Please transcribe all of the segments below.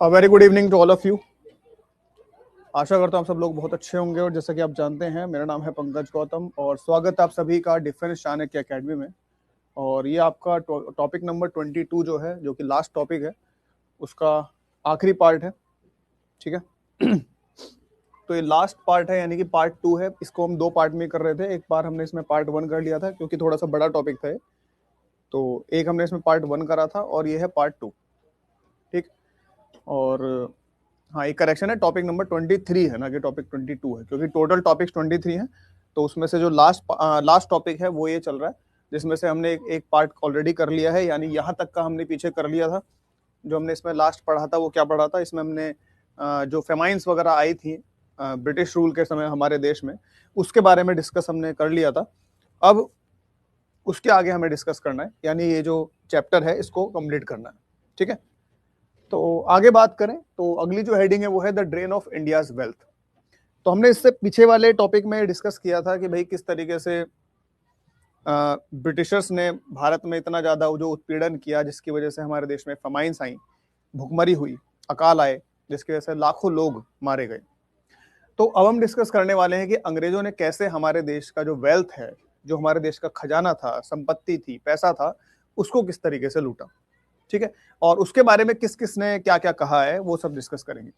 Very good evening to all of you. आशा करता हूँ आप सब लोग बहुत अच्छे होंगे और जैसा कि आप जानते हैं मेरा नाम है पंकज गौतम और स्वागत है आप सभी का डिफेंस चाणक्य एकेडमी में। और ये आपका टॉपिक नंबर 22 जो है, जो कि लास्ट टॉपिक है, उसका आखिरी पार्ट है। ठीक है। तो ये लास्ट पार्ट है, यानी कि पार्ट 2 है। इसको हम 2 पार्ट में कर रहे थे। एक बार हमने इसमें पार्ट 1 कर लिया था क्योंकि थोड़ा सा बड़ा टॉपिक था ये। तो एक हमने इसमें पार्ट 1 करा था और ये है पार्ट 2। ठीक। और हाँ, एक करेक्शन है, टॉपिक नंबर 23 है ना कि टॉपिक 22 है, क्योंकि टोटल टॉपिक्स 23 हैं। तो उसमें से जो लास्ट टॉपिक है वो ये चल रहा है, जिसमें से हमने एक पार्ट ऑलरेडी कर लिया है, यानी यहाँ तक का हमने पीछे कर लिया था। जो हमने इसमें लास्ट पढ़ा था वो क्या पढ़ा था, इसमें हमने जो फेमाइन्स वगैरह आई थी ब्रिटिश रूल के समय हमारे देश में, उसके बारे में डिस्कस हमने कर लिया था। अब उसके आगे हमें डिस्कस करना है, यानी ये जो चैप्टर है इसको कंप्लीट करना है। ठीक है। तो आगे बात करें तो अगली जो हेडिंग है वो है the drain of India's wealth. तो हमने इससे पीछे वाले टॉपिक में डिस्कस किया था कि भाई किस तरीके से ब्रिटिशर्स ने भारत में इतना ज्यादा जो उत्पीड़न किया, जिसकी वजह से हमारे देश में फमाइन्स आई, भुखमरी हुई, अकाल आए, जिसकी वजह से लाखों लोग मारे गए। तो अब हम डिस्कस करने वाले हैं कि अंग्रेजों ने कैसे हमारे देश का जो वेल्थ है, जो हमारे देश का खजाना था, संपत्ति थी, पैसा था, उसको किस तरीके से लूटा। ठीक है। और उसके बारे में किस किस ने क्या क्या कहा है वो सब डिस्कस करेंगे।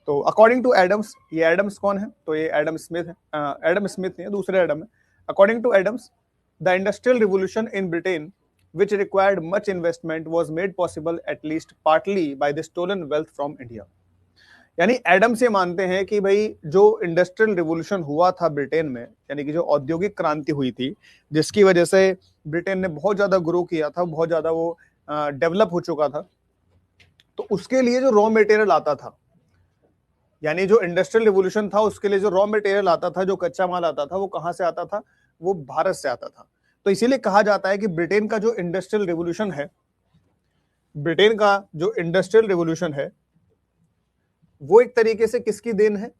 तो अकॉर्डिंग टू एडम्स, ये एडम्स कौन है? तो ये एडम स्मिथ है। एडम स्मिथ नहीं है, दूसरे एडम है। According to Adams, the industrial revolution in Britain which required much investment was made possible at least partly by the stolen wealth from India। यानी एडम से मानते हैं कि भाई जो इंडस्ट्रियल रिवोल्यूशन हुआ था ब्रिटेन में, यानी कि जो औद्योगिक क्रांति हुई थी, जिसकी वजह से ब्रिटेन ने बहुत ज्यादा ग्रो किया था, बहुत ज्यादा वो डेवलप हो चुका था, तो उसके लिए जो रॉ मटेरियल आता था, यानी जो इंडस्ट्रियल रिवोल्यूशन था उसके लिए जो रॉ मटेरियल आता था, जो कच्चा माल आता था, वो कहां से आता था? वो भारत से आता था। तो इसीलिए कहा जाता है कि ब्रिटेन का जो इंडस्ट्रियल रिवोल्यूशन है, ब्रिटेन का जो इंडस्ट्रियल रिवोल्यूशन है वो एक तरीके से किसकी देन है?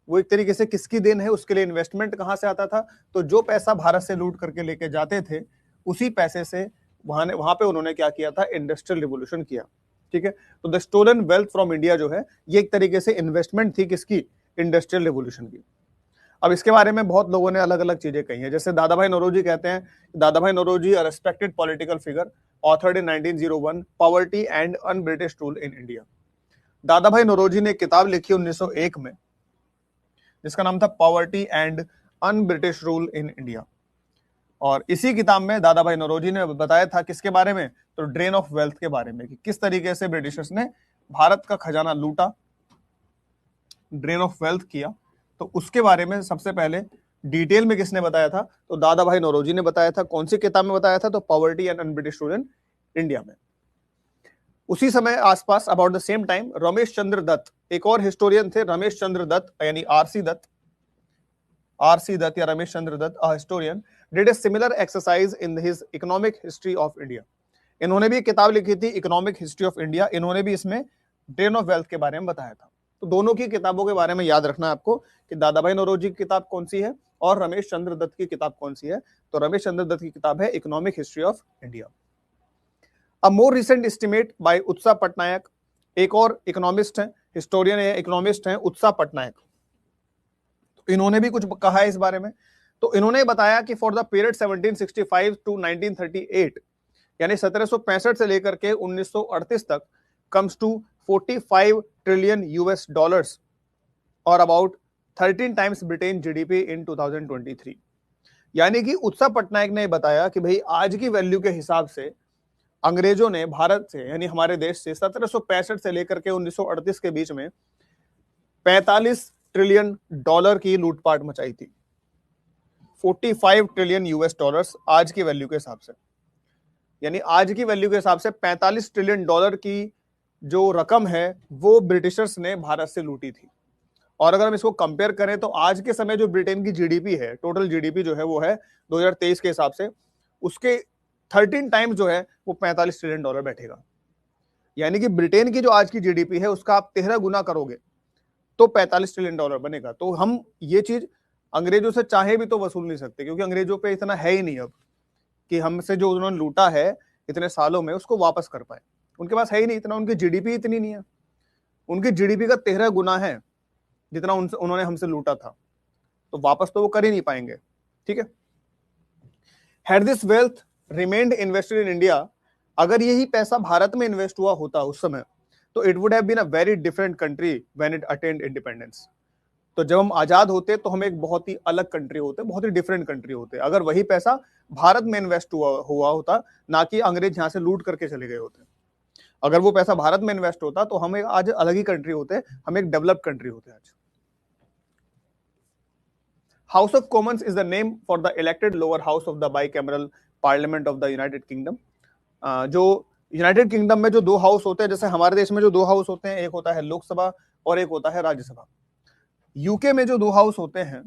वो एक तरीके से किसकी देन है? उसके लिए इन्वेस्टमेंट कहां से आता था? तो जो पैसा भारत से लूट करके लेके जाते थे, उसी पैसे से वहां पे उन्होंने क्या किया था? इंडस्ट्रियल रिवोल्यूशन किया। ठीक है। तो the stolen wealth from India जो है, ये एक तरीके से इन्वेस्टमेंट थी किसकी? इंडस्ट्रियल रिवोल्यूशन की। अब इसके बारे में बहुत लोगों ने अलग अलग चीजें कही हैं। जैसे दादा भाई नौरोजी कहते हैं, Dadabhai Naoroji a respected political figure authored in 1901 poverty and un British rule in India. Dadabhai Naoroji ने एक किताब लिखी 1901 में, जिसका नाम था poverty and un British rule in India. और इसी किताब में दादा भाई नौरोजी ने बताया था किसके बारे में? तो ड्रेन ऑफ वेल्थ के बारे में, कि किस तरीके से ब्रिटिशर्स ने भारत का खजाना लूटा, ड्रेन ऑफ वेल्थ किया। तो उसके बारे में सबसे पहले डिटेल में किसने बताया था? तो दादा भाई नौरोजी ने बताया था। कौन सी किताब में बताया था? तो poverty and un British rule in India में। उसी समय आसपास about the same time Romesh Chunder Dutt, एक और हिस्टोरियन थे, रमेश चंद्र दत्त, यानी आरसी दत्त या Romesh Chunder Dutt, a historian, did a similar exercise in his economic history of India. इन्होंने भी किताब लिखी थी इकोनॉमिक हिस्ट्री ऑफ इंडिया। इन्होंने भी इसमें ड्रेन ऑफ वेल्थ के बारे में बताया था। तो दोनों की किताबों के बारे में याद रखना है आपको कि दादा भाई नौरोजी की किताब कौन सी है और रमेश चंद्र दत्त की किताब कौन सी है। तो रमेश चंद्र दत्त की किताब है economic history of India. A more recent estimate by Utsa Patnaik, एक और इकोनॉमिस्ट हैं, हिस्टोरियन है, इकोनॉमिस्ट हैं, उत्साह पटनायक। तो इन्होंने भी कुछ कहा है इस बारे में। तो इन्होंने बताया कि फॉर द पीरियड 1765 टू 1938, यानी 1765 से लेकर के 1938 तक, comes to 45 trillion US dollars और about 13 times Britain GDP in 2023। यानी कि उत्साह पटनायक ने बताया कि भाई आज की वैल्यू के हिसाब से अंग्रेजों ने भारत से, यानी हमारे देश से 1765 से लेकर के 1938 के बीच में 45 ट्रिलियन डॉलर की लूटपाट मचाई थी। 45 ट्रिलियन यूएस डॉलर्स आज की वैल्यू के हिसाब से, यानी आज की वैल्यू के हिसाब से 45 ट्रिलियन डॉलर की जो रकम है वो ब्रिटिशर्स ने भारत से लूटी थी। और अगर हम इसको कंपेयर करें तो आज के समय जो ब्रिटेन की जीडीपी है, टोटल जीडीपी जो है वो है 2023 के हिसाब से, उसके 13 टाइम्स जो है वो 45 ट्रिलियन डॉलर बैठेगा। यानी कि ब्रिटेन की जो आज की जीडीपी है उसका आप 13 गुना करोगे तो 45 ट्रिलियन डॉलर बनेगा। तो हम ये चीज अंग्रेजों से चाहे भी तो वसूल नहीं सकते, क्योंकि अंग्रेजों पे इतना है ही नहीं अब कि हमसे जो उन्होंने लूटा है इतने सालों में उसको वापस कर पाए। उनके पास है ही नहीं इतना, उनकी जीडीपी इतनी नहीं है, उनकी जीडीपी का 13 गुना है जितना उन्होंने हमसे लूटा था, तो वापस तो वो कर ही नहीं पाएंगे। ठीक है, had this wealth remained invested in India, अगर यही पैसा भारत में इन्वेस्ट हुआ होता उस समय, तो it would have been a very different country when it attained independence. तो जब हम आजाद होते तो हम एक बहुत ही अलग कंट्री होते, बहुत ही डिफरेंट कंट्री होते, अगर वही पैसा भारत में इन्वेस्ट हुआ होता, ना कि अंग्रेज यहां से लूट करके चले गए होते। अगर वो पैसा भारत में इन्वेस्ट होता तो हम एक आज अलग ही कंट्री होते, हम एक डेवलप्ड कंट्री होते आज। House of Commons is the name for the elected lower house of the bicameral parliament of the United kingdom. जो यूनाइटेड किंगडम में जो दो हाउस होते हैं, जैसे हमारे देश में जो दो हाउस होते हैं, एक होता है लोकसभा और एक होता है राज्यसभा। यूके में जो दो हाउस होते हैं,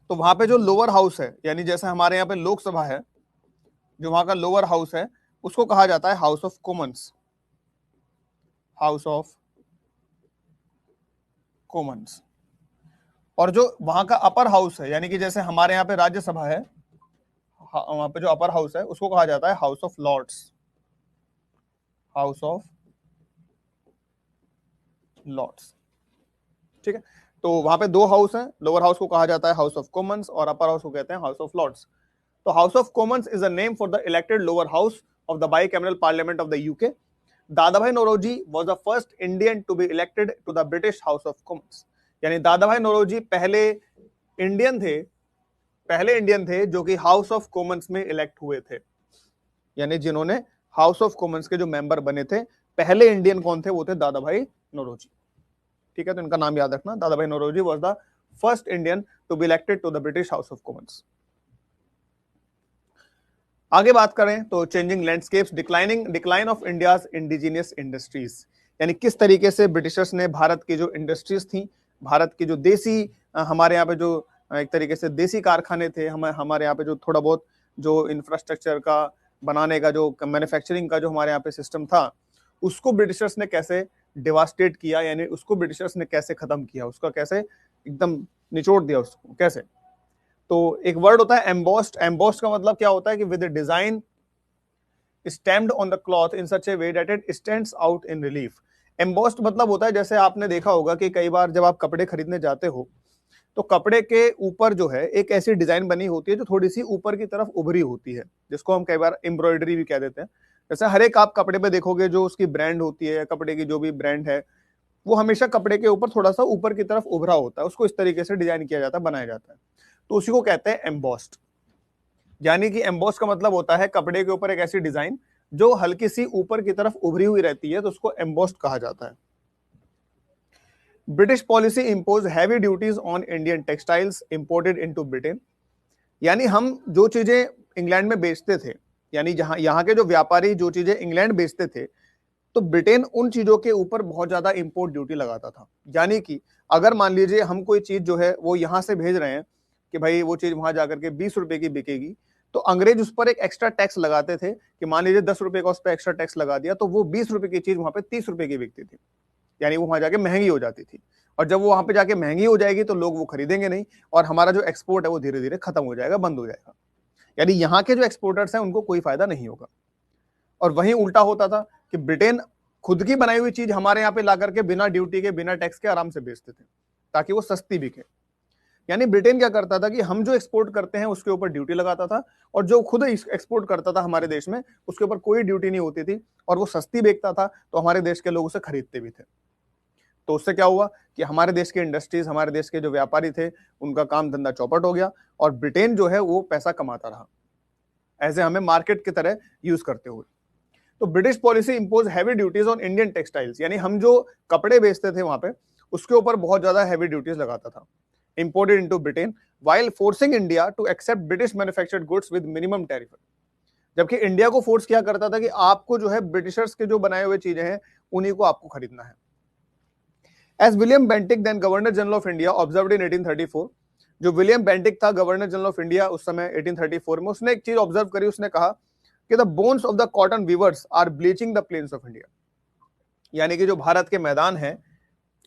तो वहां पे जो लोअर हाउस है, यानी जैसे हमारे यहाँ पे लोकसभा है, जो वहां का लोअर हाउस है उसको कहा जाता है House of Commons, house of Commons. और जो वहां का अपर हाउस है, यानी कि जैसे हमारे यहाँ पे राज्यसभा है, वहां पे जो अपर हाउस है उसको कहा जाता है House of Lords, House of Lords. ठीक है, तो वहां पे दो हाउस हैं, लोअर हाउस को कहा जाता है हाउस ऑफ कॉमन्स और अपर हाउस को कहते हैं हाउस ऑफ लॉर्ड्स। तो House of Commons is a name for the elected lower house of the bicameral parliament of the UK. Dadabhai Naoroji was the first Indian to be elected to the British House of Commons, यानी दादाभाई नौरोजी पहले Indian थे जो कि House of Commons में elect हुए थे, यानी जिन्होंने हाउस ऑफ कॉमन्स के जो मेंबर बने थे पहले इंडियन कौन थे, वो थे दादाभाई नौरोजी। ठीक है, तो इनका नाम याद रखना, Dadabhai Naoroji was the first Indian to be elected to the British House of Commons. आगे बात करें तो changing landscapes, decline of India's indigenous industries, यानी किस तरीके से ब्रिटिशर्स ने भारत की जो इंडस्ट्रीज थी, भारत की जो देसी हमारे यहाँ पे जो एक तरीके से देसी कारखाने थे, हमारे यहाँ पे जो थोड़ा बहुत जो इंफ्रास्ट्रक्चर का बनाने का, जो मैन्युफैक्चरिंग का जो हमारे यहाँ पे सिस्टम था, उसको ब्रिटिशर्स ने कैसे डिवास्टेट किया, यानी उसको ब्रिटिशर्स ने कैसे खत्म किया, उसका कैसे एकदम निचोड़ दिया उसको कैसे। तो एक वर्ड होता है एम्बोस्ड। एम्बोस्ड का मतलब क्या होता है कि with design stamped on the cloth in such A way that it stands out in relief. Embossed मतलब होता है, जैसे आपने देखा होगा कि कई बार जब आप कपड़े खरीदने जाते हो तो कपड़े के ऊपर जो है एक ऐसी डिजाइन बनी होती है जो थोड़ी सी ऊपर की तरफ उभरी होती है, जिसको हम कई बार एम्ब्रॉयडरी भी कह देते हैं। जैसे हर एक आप कपड़े पे देखोगे जो उसकी ब्रांड होती है, कपड़े की जो भी ब्रांड है, वो हमेशा कपड़े के ऊपर थोड़ा सा ऊपर की तरफ उभरा होता है, उसको इस तरीके से डिजाइन किया जाता है, बनाया जाता है, तो उसी को कहते हैं एम्बोस्ड। यानी कि एम्बोस्ड का मतलब होता है कपड़े के ऊपर एक ऐसी डिजाइन जो हल्की सी ऊपर की तरफ उभरी हुई रहती है, तो उसको एम्बोस्ड कहा जाता है। British policy impose heavy duties on Indian textiles imported into Britain, यानी हम जो चीजें इंग्लैंड में बेचते थे, यानी जहां यहाँ के जो व्यापारी जो चीजें इंग्लैंड बेचते थे, तो ब्रिटेन उन चीजों के ऊपर बहुत ज्यादा इंपोर्ट ड्यूटी लगाता था। यानी कि अगर मान लीजिए हम कोई चीज जो है वो यहां से भेज रहे हैं कि भाई वो चीज वहां जाकर के 20 रुपए की बिकेगी, तो अंग्रेज उस पर एक एक्स्ट्रा टैक्स लगाते थे कि मान लीजिए 10 रुपए का उस पर एक्स्ट्रा टैक्स लगा दिया, तो वो 20 रुपए की चीज वहां पे 30 रुपए की बिकती थी, यानी वो वहां जाके महंगी हो जाती थी। और जब वो वहां पे जाके महंगी हो जाएगी तो लोग वो खरीदेंगे नहीं, और हमारा जो एक्सपोर्ट है वो धीरे धीरे खत्म हो जाएगा, बंद हो जाएगा, यानी यहाँ के जो एक्सपोर्टर्स हैं उनको कोई फायदा नहीं होगा। और वहीं उल्टा होता था कि ब्रिटेन खुद की बनाई हुई चीज हमारे यहाँ पे ला करके बिना ड्यूटी के, बिना टैक्स के आराम से बेचते थे ताकि वो सस्ती बिके। यानी ब्रिटेन क्या करता था कि हम जो एक्सपोर्ट करते हैं उसके ऊपर ड्यूटी लगाता था, और जो खुद एक्सपोर्ट करता था हमारे देश में उसके ऊपर कोई ड्यूटी नहीं होती थी, और वो सस्ती बेचता था, तो हमारे देश के लोग उसे खरीदते भी थे। तो उससे क्या हुआ कि हमारे देश के इंडस्ट्रीज, हमारे देश के जो व्यापारी थे, उनका काम धंधा चौपट हो गया, और ब्रिटेन जो है वो पैसा कमाता रहा ऐसे हमें मार्केट की तरह यूज करते हुए। तो British policy impose heavy duties on Indian textiles, यानी हम जो कपड़े बेचते थे वहां पे उसके ऊपर बहुत ज्यादा हैवी ड्यूटीज लगाता था, imported into Britain, while forcing India to accept British manufactured goods with minimum tariff. जबकि इंडिया को फोर्स किया करता था कि आपको जो है ब्रिटिशर्स के जो बनाए हुए चीजें हैं उन्हीं को आपको खरीदना है। As William Bentinck, then governor general of India, observed in 1834, जो विलियम बेंटिक था गवर्नर जनरल ऑफ इंडिया उस समय 1834 में, उसने एक चीज ऑब्जर्व करी, उसने कहा कि the bones of the cotton weavers are bleaching the plains of India, यानी कि जो भारत के मैदान हैं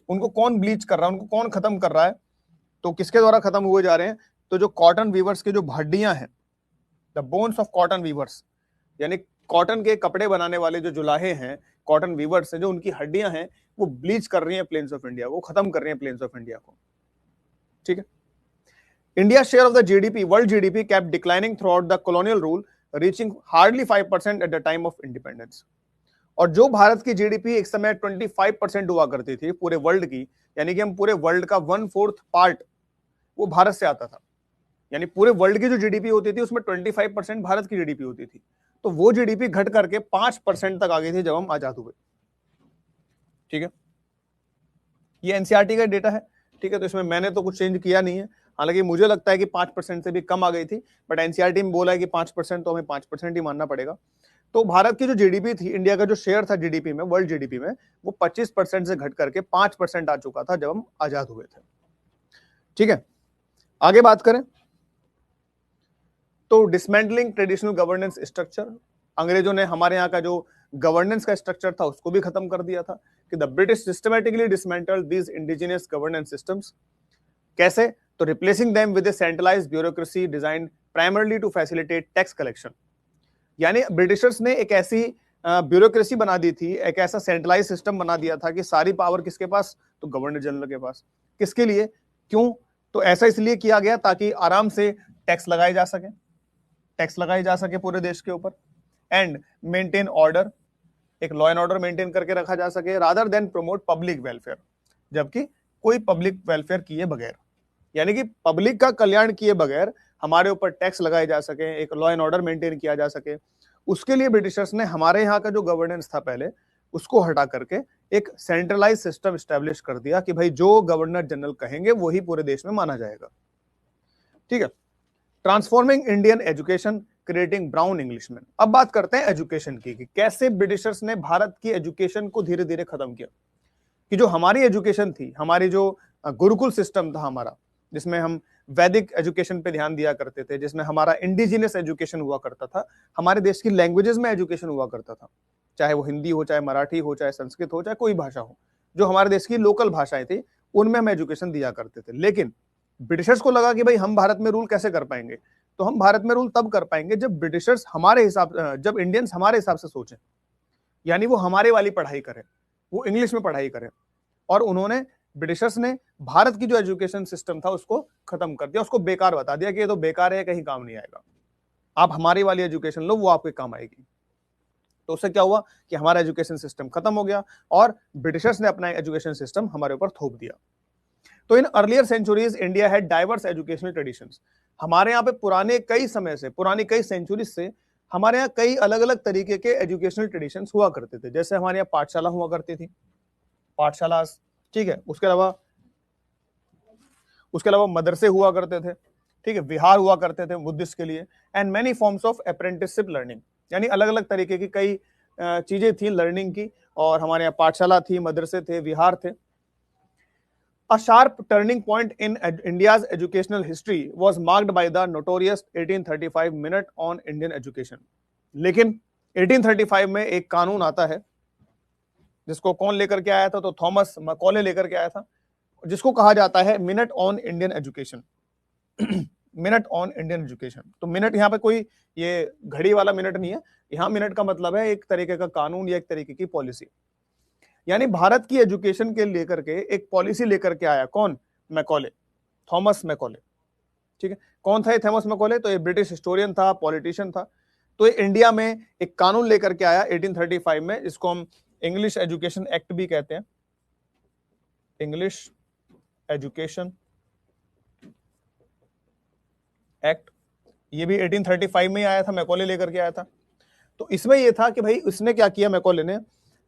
उनको कौन ब्लीच कर रहा है, उनको कौन खत्म कर रहा है, तो किसके द्वारा खत्म हुए जा रहे हैं, तो जो कॉटन वीवर्स की जो हड्डियां हैं, the bones of cotton weavers, यानी कॉटन के कपड़े बनाने वाले जो जुलाहे हैं, कॉटन वीवर्स हैं, जो उनकी हड्डियां हैं वो ब्लीच कर रही हैं प्लेन्स ऑफ इंडिया को, खत्म कर रही हैं प्लेन्स ऑफ इंडिया को। ठीक है। India share of the GDP, world GDP kept declining throughout the colonial rule, reaching hardly 5% at the time of independence। और जो भारत की जीडीपी एक समय 25% हुआ करती थी पूरे वर्ल्ड की, यानी कि हम पूरे वर्ल्ड का 1/4 पार्ट वो भारत से आता था, यानी पूरे वर्ल्ड की जो जीडीपी होती थी उसमें 25% भारत की जीडीपी होती थी, तो वो जीडीपी घट करके 5% तक आ गई थी जब हम आजाद हुए। ठीक है, ये एनसीईआरटी का डेटा है। ठीक है, तो इसमें मैंने तो कुछ चेंज किया नहीं है, हालांकि मुझे लगता है कि 5% से भी कम आ गई थी, बट एनसीईआरटी में बोला है कि 5%, तो हमें 5% ही मानना पड़ेगा। तो भारत की जो जीडीपी थी, इंडिया का जो शेयर था जीडीपी में, वर्ल्ड जीडीपी में, वो 25% से घट करके 5% आ चुका था जब हम आजाद हुए थे। ठीक है, आगे बात करें तो डिसमेंटलिंग ट्रेडिशनल गवर्नेंस स्ट्रक्चर, अंग्रेजों ने हमारे यहाँ का जो गवर्नेंस का स्ट्रक्चर था उसको भी खत्म कर दिया था, कि the British systematically dismantled these indigenous governance systems. कैसे? तो replacing them with a centralised bureaucracy designed primarily to facilitate tax collection. यानी ब्रिटिशर्स ने एक ऐसी ब्यूरोक्रेसी बना दी थी, एक ऐसा सेंट्रलाइज सिस्टम बना दिया था कि सारी पावर किसके पास? तो गवर्नर जनरल के पास। किसके लिए? क्यों? तो ऐसा इसलिए किया गया ताकि आराम से टैक्स लगाए जा सके, टैक्स लगाए जा सके पूरे देश के ऊपर, एंड मेंटेन ऑर्डर, एक लॉ एंड ऑर्डर मेंटेन करके रखा जा सके, rather than promote public welfare, जबकि कोई पब्लिक वेलफेयर किए बगैर, यानी कि पब्लिक का कल्याण किए बगैर हमारे ऊपर टैक्स लगाए जा सके, एक लॉ एंड ऑर्डर मेंटेन किया जा सके, उसके लिए ब्रिटिशर्स ने हमारे यहाँ का जो गवर्नेंस था पहले उसको हटा करके एक सेंट्रलाइज सिस्टम स्टैब्लिश कर दिया कि भाई जो गवर्नर जनरल कहेंगे वही पूरे देश में माना जाएगा। ठीक है, transforming Indian education, creating brown Englishman. अब बात करते हैं एजुकेशन की, कि कैसे ब्रिटिशर्स ने भारत की एजुकेशन को धीरे धीरे खत्म किया, कि जो हमारी एजुकेशन थी, हमारी जो गुरुकुल सिस्टम था हमारा, जिसमें हम वैदिक एजुकेशन पे ध्यान दिया करते थे, जिसमें हमारा इंडिजिनियस एजुकेशन हुआ करता था, हमारे देश की लैंग्वेजेस में एजुकेशन हुआ करता था, चाहे वो हिंदी हो, चाहे मराठी हो, चाहे संस्कृत हो, चाहे कोई भाषा हो, जो हमारे देश की लोकल भाषाएं थी उनमें हम एजुकेशन दिया करते थे। लेकिन ब्रिटिशर्स को लगा कि भाई हम भारत में रूल कैसे कर पाएंगे? तो हम भारत में रूल तब कर पाएंगे जब ब्रिटिशर्स हमारे हिसाब, जब इंडियंस हमारे हिसाब से सोचें, यानी वो हमारे वाली पढ़ाई करें, वो इंग्लिश में पढ़ाई करें। और उन्होंने, ब्रिटिशर्स ने भारत की जो एजुकेशन सिस्टम था उसको खत्म कर दिया, उसको बेकार बता दिया कि ये तो बेकार है, कहीं काम नहीं आएगा, आप हमारी वाली एजुकेशन लो, वो आपके काम आएगी। तो उससे क्या हुआ कि हमारा एजुकेशन सिस्टम खत्म हो गया और ब्रिटिशर्स ने अपना एजुकेशन सिस्टम हमारे ऊपर थोप दिया। तो in earlier centuries India had diverse educational traditions. हमारे यहाँ पे पुराने कई समय से, पुरानी कई सेंचुरीज से हमारे यहाँ कई अलग अलग तरीके के एजुकेशनल ट्रेडिशंस हुआ करते थे। जैसे हमारे यहाँ पाठशाला हुआ करती थी, पाठशाला, ठीक है, उसके अलावा मदरसे हुआ करते थे, ठीक है, विहार हुआ करते थे बुद्धिस्ट के लिए, and many forms of apprenticeship learning, यानी अलग अलग तरीके की कई चीजें थी लर्निंग की, और हमारे यहाँ पाठशाला थी, मदरसे थे, विहार थे। A sharp turning point in India's educational history was marked by the notorious 1835 Minute on Indian Education। लेकिन 1835 में एक कानून आता है, जिसको कौन लेकर के आया था? तो थॉमस मैकॉले लेकर के आया था, जिसको कहा जाता है minute on Indian education. Minute on Indian education. तो मिनट यहाँ पे कोई ये घड़ी वाला मिनट नहीं है, यहाँ मिनट का मतलब है एक तरीके का कानून या एक तरीके की पॉलिसी, यानी भारत की एजुकेशन के लेकर के एक पॉलिसी लेकर के आया कौन? Macaulay, Thomas Macaulay. ठीक है, कौन था ये थॉमस मैकॉले? तो ये ब्रिटिश हिस्टोरियन था, पॉलिटिशियन था। तो ये इंडिया में एक कानून लेकर के आया 1835 में, इसको हम इंग्लिश एजुकेशन एक्ट भी कहते हैं, इंग्लिश एजुकेशन एक्ट। ये भी 1835 में ही आया था, मैकॉले लेकर के आया था। तो इसमें यह था कि भाई उसने क्या किया मैकॉले ने,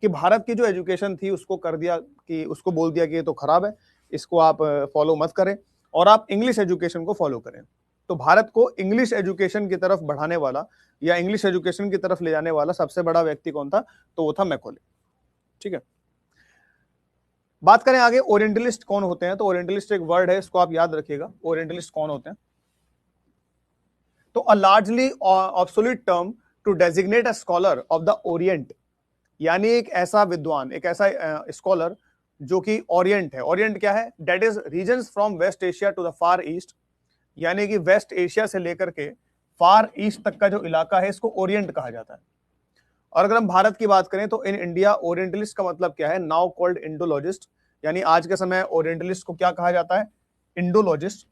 कि भारत की जो एजुकेशन थी उसको कर दिया, कि उसको बोल दिया कि ये तो खराब है, इसको आप फॉलो मत करें और आप इंग्लिश एजुकेशन को फॉलो करें। तो भारत को इंग्लिश एजुकेशन की तरफ बढ़ाने वाला या इंग्लिश एजुकेशन की तरफ ले जाने वाला सबसे बड़ा व्यक्ति कौन था? तो वो था मैकॉले। ठीक है, बात करें आगे ओरिएंटलिस्ट कौन होते हैं। तो ओरिएंटलिस्ट एक वर्ड है, इसको आप याद रखिएगा, ओरिएंटलिस्ट कौन होते हैं? तो a largely obsolete term to designate a scholar of the orient, यानी एक ऐसा विद्वान, एक ऐसा स्कॉलर जो कि ओरिएंट है। ओरिएंट क्या है? That is regions from West Asia to the Far East, यानी कि वेस्ट एशिया से लेकर के फार ईस्ट तक का जो इलाका है इसको ओरिएंट कहा जाता है। और अगर हम भारत की बात करें तो इन इंडिया ओरिएंटलिस्ट का मतलब क्या है, नाउ कॉल्ड इंडोलॉजिस्ट, यानी आज के समय ओरिएंटलिस्ट को क्या कहा जाता है, इंडोलॉजिस्ट।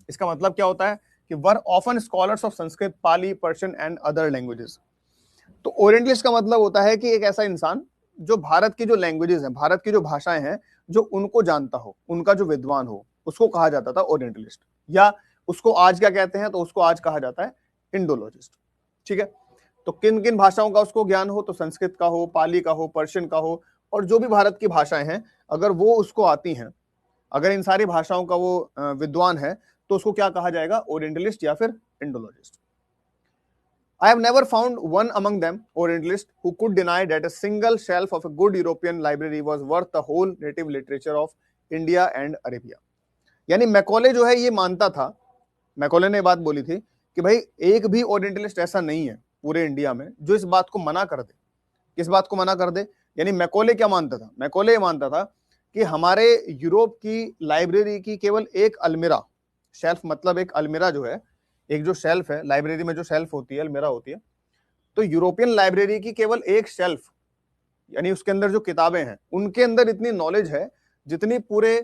इसका मतलब क्या होता है कि were often scholars of Sanskrit, Pali, Persian and other languages. तो ओरिएंटलिस्ट का मतलब होता है कि एक ऐसा इंसान जो भारत की जो लैंग्वेजेस हैं, भारत की जो भाषाएं हैं, जो उनको जानता हो, उनका जो विद्वान हो, उसको कहा जाता था ओरिएंटलिस्ट, या उसको आज क्या कहते हैं, तो उसको आज कहा जाता है इंडोलॉजिस्ट। ठीक है, तो किन किन भाषाओं का उसको ज्ञान हो, तो संस्कृत का हो, पाली का हो, पर्शियन का हो, और जो भी भारत की भाषाएं हैं अगर वो उसको आती हैं, अगर इन सारी भाषाओं का वो विद्वान है, तो उसको क्या कहा जाएगा, ओरिएंटलिस्ट या फिर Indologist. I have never found one among them, Orientalist, who could deny that a single shelf of a good European library was worth the whole native literature of India and Arabia. यानी Macaulay जो है ये मानता था, Macaulay ने बात बोली थी कि भाई एक भी ओरिएंटलिस्ट ऐसा नहीं है पूरे इंडिया में जो इस बात को मना कर दे। किस बात को मना कर दे, यानी मैकॉले क्या मानता था, मैकॉले ये मानता था कि हमारे यूरोप की लाइब्रेरी की केवल एक अलमीरा, शेल्फ मतलब एक अलमीरा जो है, एक जो शेल्फ है लाइब्रेरी में, जो शेल्फ होती है, अलमीरा होती है, तो यूरोपियन लाइब्रेरी की केवल एक शेल्फ, यानी उसके अंदर जो किताबें हैं उनके अंदर इतनी नॉलेज है जितनी पूरे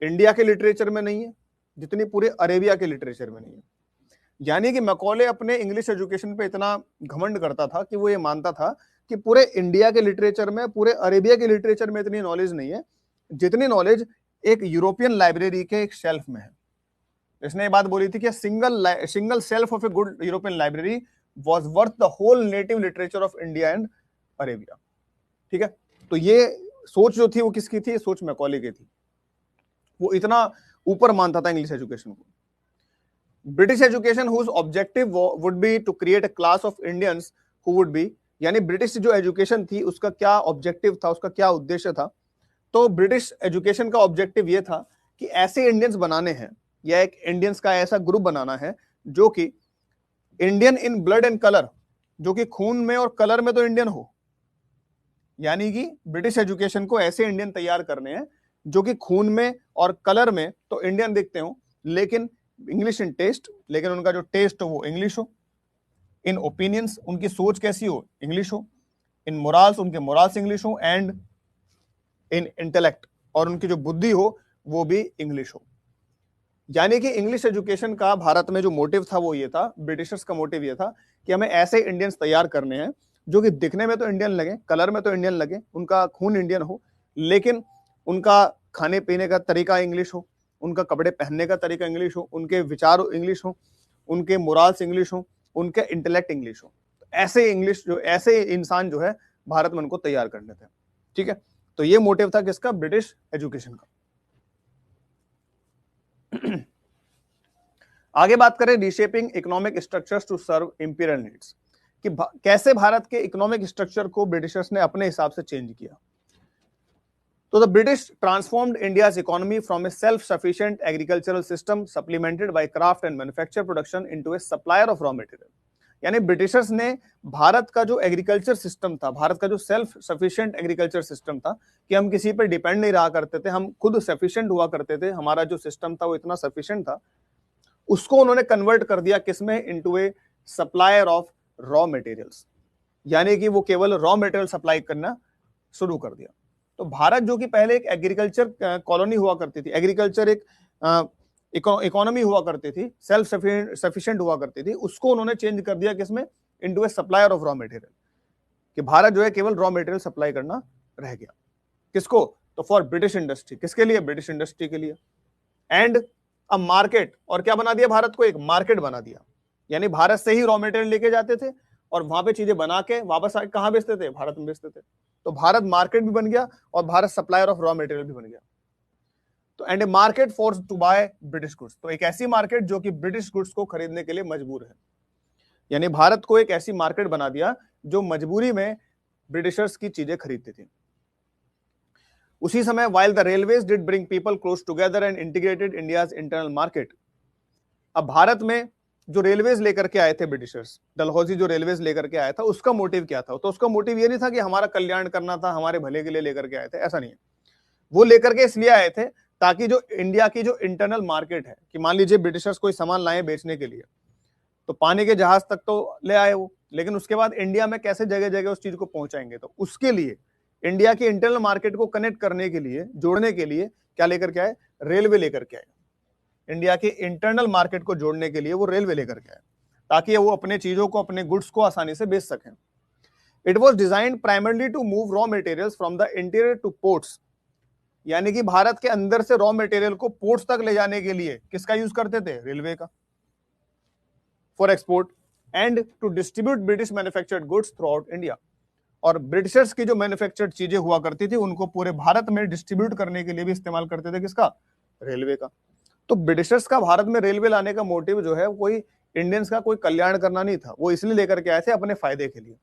इंडिया के लिटरेचर में नहीं है, जितनी पूरे अरेबिया के लिटरेचर में नहीं है। यानी कि मैकॉले अपने इंग्लिश एजुकेशन पे इतना घमंड करता था कि वो ये मानता था कि पूरे इंडिया के लिटरेचर में, पूरे अरेबिया के लिटरेचर में इतनी नॉलेज नहीं है जितनी नॉलेज एक यूरोपियन लाइब्रेरी के एक शेल्फ में है। इसने ये बात बोली थी कि single shelf of a good European library was worth the whole native literature of India and Arabia. ठीक है, तो ये सोच जो थी वो किसकी थी, सोच मैकॉले की थी। वो इतना ऊपर मानता था इंग्लिश एजुकेशन को। British education whose objective would be to create a class of Indians who would be, यानी ब्रिटिश जो एजुकेशन थी उसका क्या ऑब्जेक्टिव था, उसका क्या उद्देश्य था, तो ब्रिटिश एजुकेशन का ऑब्जेक्टिव ये था कि ऐसे इंडियंस बनाने हैं, या एक इंडियंस का ऐसा ग्रुप बनाना है जो कि Indian in blood and colour, जो कि खून में और कलर में तो इंडियन हो। यानी कि ब्रिटिश एजुकेशन को ऐसे इंडियन तैयार करने हैं जो कि खून में और कलर में तो इंडियन दिखते हो, लेकिन इंग्लिश इन टेस्ट, लेकिन उनका जो टेस्ट हो वो इंग्लिश हो, इन ओपिनियंस उनकी सोच कैसी हो, इंग्लिश हो, इन मोरल्स उनके मोरल्स इंग्लिश हो, एंड इन इंटेलेक्ट और उनकी जो बुद्धि हो वो भी इंग्लिश हो। यानी कि इंग्लिश एजुकेशन का भारत में जो मोटिव था वो ये था, ब्रिटिशर्स का मोटिव ये था कि हमें ऐसे इंडियंस तैयार करने हैं जो कि दिखने में तो इंडियन लगे, कलर में तो इंडियन लगे, उनका खून इंडियन हो, लेकिन उनका खाने पीने का तरीका इंग्लिश हो, उनका कपड़े पहनने का तरीका इंग्लिश हो, उनके विचार इंग्लिश हो, उनके मोरल्स इंग्लिश हो, उनके इंटेलेक्ट इंग्लिश हो। ऐसे इंग्लिश जो, ऐसे इंसान जो है भारत में उनको तैयार करने थे। ठीक है, तो ये मोटिव था किसका, ब्रिटिश एजुकेशन का। आगे बात करें reshaping economic structures to serve imperial needs, कि कैसे भारत के इकोनॉमिक स्ट्रक्चर को ब्रिटिशर्स ने अपने हिसाब से चेंज किया। तो the British transformed India's economy from a self sufficient agricultural system supplemented by craft and manufacture production into a supplier of raw material. यानी ब्रिटिशर्स ने भारत का जो एग्रीकल्चर सिस्टम था, भारत का जो सेल्फ सफिशिएंट एग्रीकल्चर सिस्टम था, कि हम किसी पर डिपेंड नहीं रहा करते थे, हम खुद सफिशिएंट हुआ करते थे, हमारा जो सिस्टम था वो इतना सफिशिएंट था, उसको उन्होंने कन्वर्ट कर दिया किसमें, into a supplier of raw materials. यानी कि वो केवल रॉ मटेरियल सप्लाई करना शुरू कर दिया। तो भारत जो कि पहले एक एग्रीकल्चर कॉलोनी हुआ करती थी, एग्रीकल्चर एक इकोनॉमी हुआ करती थी, सेल्फ सफिशिएंट हुआ करती थी, उसको उन्होंने चेंज कर दिया किसमें, into a supplier of raw material, कि भारत जो है केवल रॉ मटेरियल सप्लाई करना रह गया। किसको, तो फॉर ब्रिटिश इंडस्ट्री, किसके लिए, ब्रिटिश इंडस्ट्री के लिए, एंड अ मार्केट, और क्या बना दिया, भारत को एक मार्केट बना दिया। यानी भारत से ही रॉ मटेरियल लेके जाते थे और वहां पे चीजें बना के वापस आके कहां बेचते थे, भारत में बेचते थे। तो भारत मार्केट भी बन गया और Bharat supplier of raw material भी बन गया। तो and a market force to buy British goods, तो एक ऐसी मार्केट जो कि ब्रिटिश गुड्स को खरीदने के लिए मजबूर है। यानी भारत को एक ऐसी मार्केट बना दिया जो मजबूरी में ब्रिटिशर्स की चीजें खरीदती थी। उसी समय while the railways did bring people close together and integrated India's internal market, अब भारत में जो रेलवेज लेकर के आए थे ब्रिटिशर्स, डलहौजी जो रेलवेज लेकर के आया था, उसका मोटिव क्या था, तो उसका मोटिव ये नहीं था कि हमारा कल्याण करना था, हमारे भले के लिए लेकर के आए थे, ऐसा नहीं है। वो लेकर के इसलिए आए थे ताकि जो इंडिया की जो इंटरनल मार्केट है, कि मान लीजिए ब्रिटिशर्स कोई सामान लाए बेचने के लिए, तो पानी के जहाज तक तो ले आए वो, लेकिन उसके बाद इंडिया में कैसे जगह जगह उस चीज को पहुंचाएंगे, तो उसके लिए इंडिया के इंटरनल मार्केट को कनेक्ट करने के लिए, जोड़ने के लिए क्या लेकर के आए, रेलवे लेकर के आए। इंडिया के इंटरनल मार्केट को जोड़ने के लिए वो रेलवे लेकर के आए, ताकि वो अपने चीजों को, अपने गुड्स को आसानी से बेच सकें। It was designed primarily to move raw materials from the interior to ports, यानी कि भारत के अंदर से रॉ मटेरियल को पोर्ट्स तक ले जाने के लिए किसका यूज करते थे, रेलवे का, for export, and to distribute British manufactured goods throughout India. और ब्रिटिशर्स की जो मैन्युफैक्चर्ड चीजें हुआ करती थी उनको पूरे भारत में डिस्ट्रीब्यूट करने के लिए भी इस्तेमाल करते थे, किसका, रेलवे का। तो ब्रिटिशर्स का भारत में रेलवे लाने का मोटिव जो है कोई इंडियंस का कोई कल्याण करना नहीं था, वो इसलिए लेकर के आए थे अपने फायदे के लिए,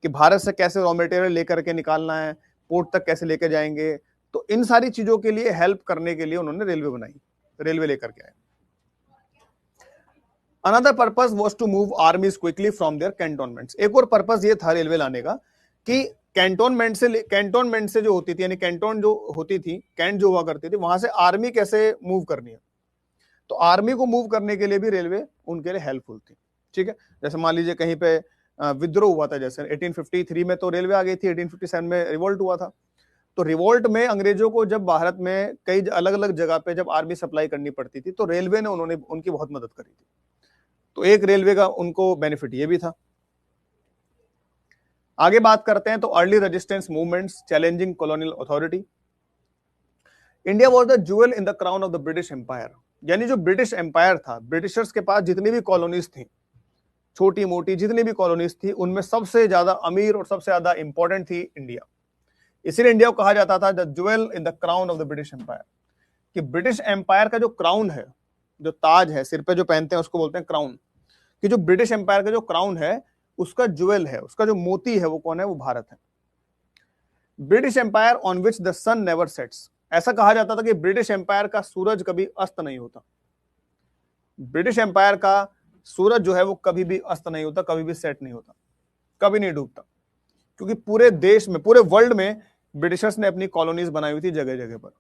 कि भारत से कैसे रॉ मटेरियल लेकर के निकालना है, पोर्ट तक कैसे लेके जाएंगे। तो इन सारी चीजों के लिए हेल्प करने के लिए उन्होंने रेलवे बनाई, रेलवे लेकर के आए। Another purpose was to move armies quickly from their cantonments. एक और पर्पस ये था रेलवे लाने का कि कैंटोनमेंट से जो होती थी, यानी कैंटोन जो होती थी, कैंट जो हुआ करती थी, वहां से आर्मी कैसे मूव करनी है, तो आर्मी को मूव करने के लिए भी रेलवे उनके लिए हेल्पफुल थी। ठीक है, जैसे मान लीजिए कहीं पे विद्रोह हुआ था, जैसे 1853 में तो रेलवे आ गई थी, 1857 में रिवोल्ट हुआ था। तो रिवोल्ट में अंग्रेजों को जब भारत में कई अलग अलग जगह पे जब आर्मी सप्लाई करनी पड़ती थी, तो रेलवे ने उन्होंने उनकी बहुत मदद करी थी। तो एक रेलवे का उनको बेनिफिट ये भी था। आगे बात करते हैं तो early resistance movements challenging colonial authority. India was the jewel in the crown of the British Empire, यानी जो ब्रिटिश एम्पायर था, ब्रिटिशर्स के पास जितनी भी कॉलोनीज थी, छोटी मोटी जितनी भी कॉलोनीज थी, उनमें सबसे ज्यादा अमीर और सबसे ज्यादा इंपॉर्टेंट थी इंडिया। इसीलिए इंडिया को कहा जाता था the jewel in the crown of the British Empire, कि ब्रिटिश एम्पायर का जो क्राउन है, जो ताज है सिर पे जो पहनते हैं उसको बोलते हैं क्राउन, कि जो ब्रिटिश एम्पायर का जो क्राउन है उसका ज्वेल है, उसका जो मोती है वो कौन है, वो भारत है। British Empire on which the sun never sets, ऐसा कहा जाता था कि ब्रिटिश एम्पायर का सूरज कभी अस्त नहीं होता। ब्रिटिश एम्पायर का सूरज जो है वो कभी भी अस्त नहीं होता, कभी भी सेट नहीं होता, कभी नहीं डूबता, क्योंकि पूरे देश में, पूरे वर्ल्ड में ब्रिटिशर्स ने अपनी कॉलोनीज बनाई हुई थी जगह जगह पर।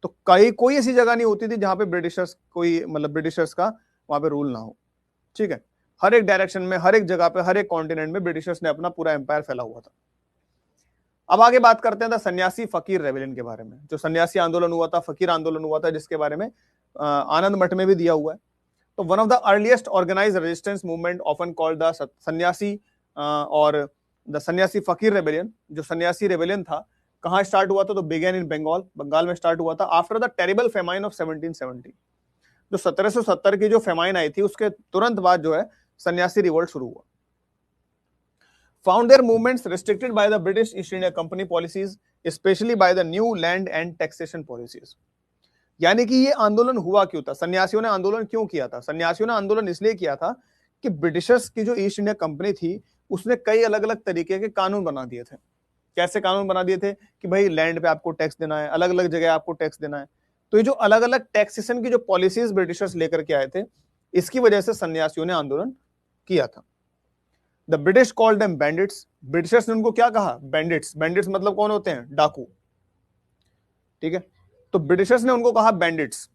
तो कोई ऐसी जगह नहीं होती थी जहां पे ब्रिटिशर्स का वहां पे रूल ना हो। ठीक है, हर एक डायरेक्शन में, हर एक जगह पे, हर एक कॉन्टिनेंट में ब्रिटिशर्स ने अपना पूरा एम्पायर फैला हुआ था। अब आगे बात करते हैं सन्यासी फकीर रेबेलियन के बारे में, जो सन्यासी आंदोलन हुआ था, फकीर आंदोलन हुआ था, जिसके बारे में आनंद मठ में भी दिया हुआ है। तो one of the earliest organised resistance movement often called the Sannyasi और द सन्यासी फकीर रेबेलियन, जो सन्यासी रेबेलियन था, कहां स्टार्ट हुआ था, तो बिगेन इन बंगाल, बंगाल में स्टार्ट हुआ था after the terrible famine of 1770। जो 1770 की जो फेमाइन आई थी उसके तुरंत बाद जो है सन्यासी रिवोल्ट शुरू हुआ। Found their movements restricted by the British East India Company policies, especially by the new land and taxation policies. यानी कि ये आंदोलन हुआ क्यों था, सन्यासियों ने आंदोलन क्यों किया था? सन्यासियों ने आंदोलन इसलिए किया था कि ब्रिटिशर्स की जो ईस्ट इंडिया कंपनी थी उसने कई अलग अलग तरीके के कानून बना दिए थे। कैसे कानून बना दिए थे कि भाई लैंड पे आपको टैक्स देना है, अलग अलग जगह आपको टैक्स देना है। तो ये जो अलग अलग टैक्सेशन की जो पॉलिसीज ब्रिटिशर्स लेकर के आए थे, इसकी वजह से सन्यासियों ने आंदोलन किया था। The British called them bandits, Britishers ने उनको क्या कहा, बैंडिट्स। बैंडिट्स मतलब कौन होते हैं, डाकू। ठीक है, तो ब्रिटिशर्स ने उनको कहा bandits.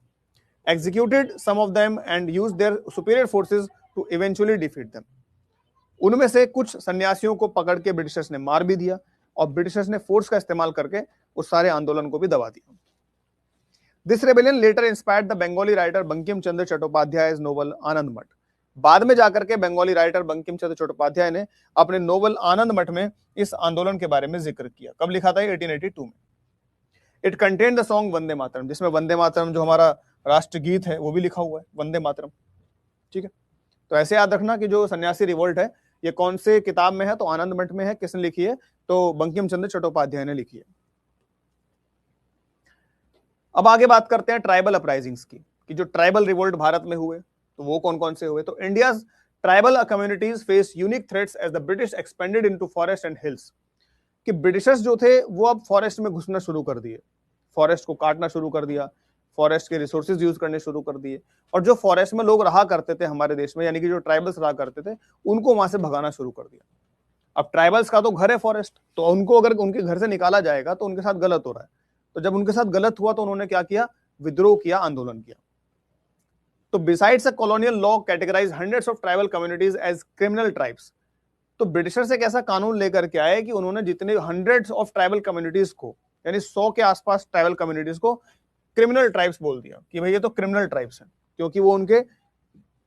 Executed some of them and used their superior forces to eventually defeat them. उनमें से कुछ सन्यासियों को पकड़ के ब्रिटिशर्स ने मार भी दिया और ब्रिटिशर्स ने फोर्स का इस्तेमाल करके उस सारे आंदोलन को भी दबा दिया। This rebellion later inspired the Bengali writer Bankim Chandra Chattopadhyay's novel Anand Math. बाद में जाकर के बंगाली राइटर बंकिम चंद्र चट्टोपाध्याय ने अपने नोवेल आनंद मठ में इस आंदोलन के बारे में जिक्र किया। कब लिखा था? 1882 में। It contain the song Vande Mataram, जिसमें वंदे मातरम जो हमारा राष्ट्रगीत है वो भी लिखा हुआ है, वंदे मातरम। ठीक है, तो ऐसे याद रखना कि जो सन्यासी रिवोल्ट है ये कौन से किताब में है, तो आनंद मठ में है। किसने लिखी है? तो बंकिम चंद्र चट्टोपाध्याय ने लिखी है। अब आगे बात करते हैं ट्राइबल अपराइजिंग्स की, कि जो ट्राइबल रिवोल्ट भारत में हुए तो वो कौन कौन से हुए। तो India's tribal communities face unique threats as the British expanded into forest and hills, कि ब्रिटिशर्स जो थे वो अब फॉरेस्ट में घुसना शुरू कर दिए, फॉरेस्ट को काटना शुरू कर दिया, फॉरेस्ट के रिसोर्सेज यूज करने शुरू कर दिए, और जो फॉरेस्ट में लोग रहा करते थे हमारे देश में, यानी कि जो ट्राइबल्स रहा करते थे, उनको वहां से भगाना शुरू कर दिया। अब ट्राइबल्स का तो घर है फॉरेस्ट, तो उनको अगर उनके घर से निकाला जाएगा तो उनके साथ गलत हो रहा है। तो जब उनके साथ गलत हुआ तो उन्होंने क्या किया? विद्रोह किया, आंदोलन किया। तो besides a colonial law categorise hundreds of tribal communities as criminal tribes. तो ब्रिटिशर्स एक ऐसा कानून लेकर के आए कि उन्होंने जितने हंड्रेड्स ऑफ ट्राइबल कम्युनिटीज को, यानी 100 के आसपास ट्राइबल कम्युनिटीज को क्रिमिनल ट्राइब्स बोल दिया कि भाई ये तो क्रिमिनल ट्राइब्स हैं, क्योंकि वो उनके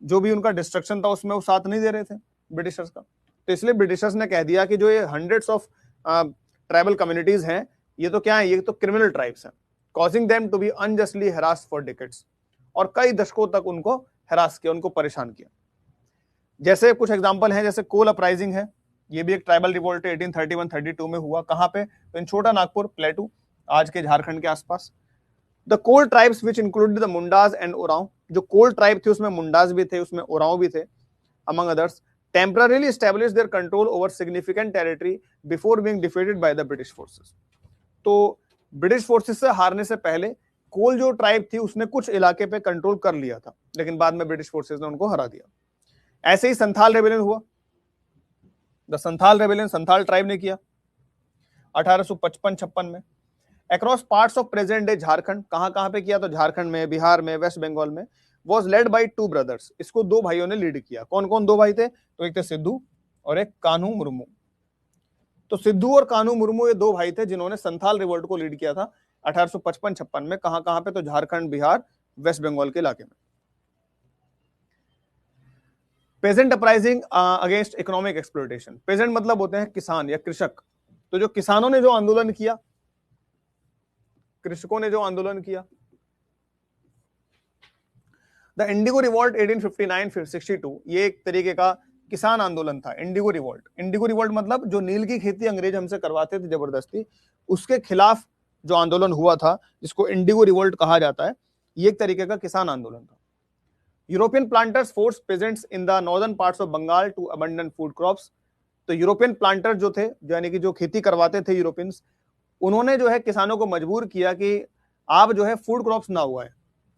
जो भी उनका डिस्ट्रक्शन था उसमें वो साथ नहीं दे रहे थे ब्रिटिशर्स का। तो इसलिए ब्रिटिशर्स ने कह दिया कि जो ये हंड्रेड्स ऑफ ट्राइबल कम्युनिटीज हैं, ये तो क्या है, ये तो क्रिमिनल ट्राइब्स हैं, causing them to be unjustly harassed for decades. और कई दशकों तक उनको हरास किया, उनको परेशान किया। जैसे कुछ एग्जांपल हैं, जैसे कोल अपराइजिंग है, ये भी एक ट्राइबल रिवोल्ट 1831-32 में हुआ। कहां पे? तो इन छोटा नागपुर, प्लेटू, आज के झारखंड के आसपास। The Kol tribes which included the Mundas and Oraon, जो कोल ट्राइब थी उसमें मुंडाज भी थे, उसमें ओरांव भी थे, among others, temporarily established their control over significant territory before being defeated by the British forces. तो ब्रिटिश फोर्सेस से हारने से पहले कोल जो ट्राइब थी उसने कुछ इलाके पे कंट्रोल कर लिया था, लेकिन बाद में ब्रिटिश फोर्सेस ने उनको हरा दिया। ऐसे ही संथाल रेबेलियन हुआ। The Santhal rebellion Santhal tribe ने किया 1855-56 में across parts of present day Jharkhand. कहां पे किया? तो झारखंड में, बिहार में, वेस्ट बंगाल में। वॉज लेड बाई 2 ब्रदर्स, इसको 2 भाइयों ने लीड किया। कौन कौन 2 भाई थे? तो एक थे सिद्धू और एक कान्हू मुर्मू। तो सिद्धू और कान्हू मुर्मू ये 2 भाई थे जिन्होंने संथाल रिवोल्ट को लीड किया था 1855-56 में। कहां पे? तो झारखंड, बिहार, वेस्ट बंगाल के इलाके में। Peasant uprising against economic exploitation. Peasant मतलब होते हैं किसान या कृषक। तो जो किसानों ने जो आंदोलन किया, कृषकों ने जो आंदोलन किया, द इंडिगो रिवॉल्ट 1859-62, ये एक तरीके का किसान आंदोलन था। इंडिगो रिवॉल्ट, इंडिगो रिवॉल्ट मतलब जो नील की खेती अंग्रेज हमसे करवाते थे जबरदस्ती, उसके खिलाफ जो आंदोलन हुआ था, जिसको इंडिगो रिवॉल्ट कहा जाता है, ये एक तरीके का किसान आंदोलन था। European planters force peasants in the northern parts of Bengal to abandon food crops. तो यूरोपियन प्लांटर जो थे, यानी कि जो खेती करवाते थे यूरोपियंस, उन्होंने जो है किसानों को मजबूर किया कि आप जो है फूड क्रॉप्स ना उगाएं,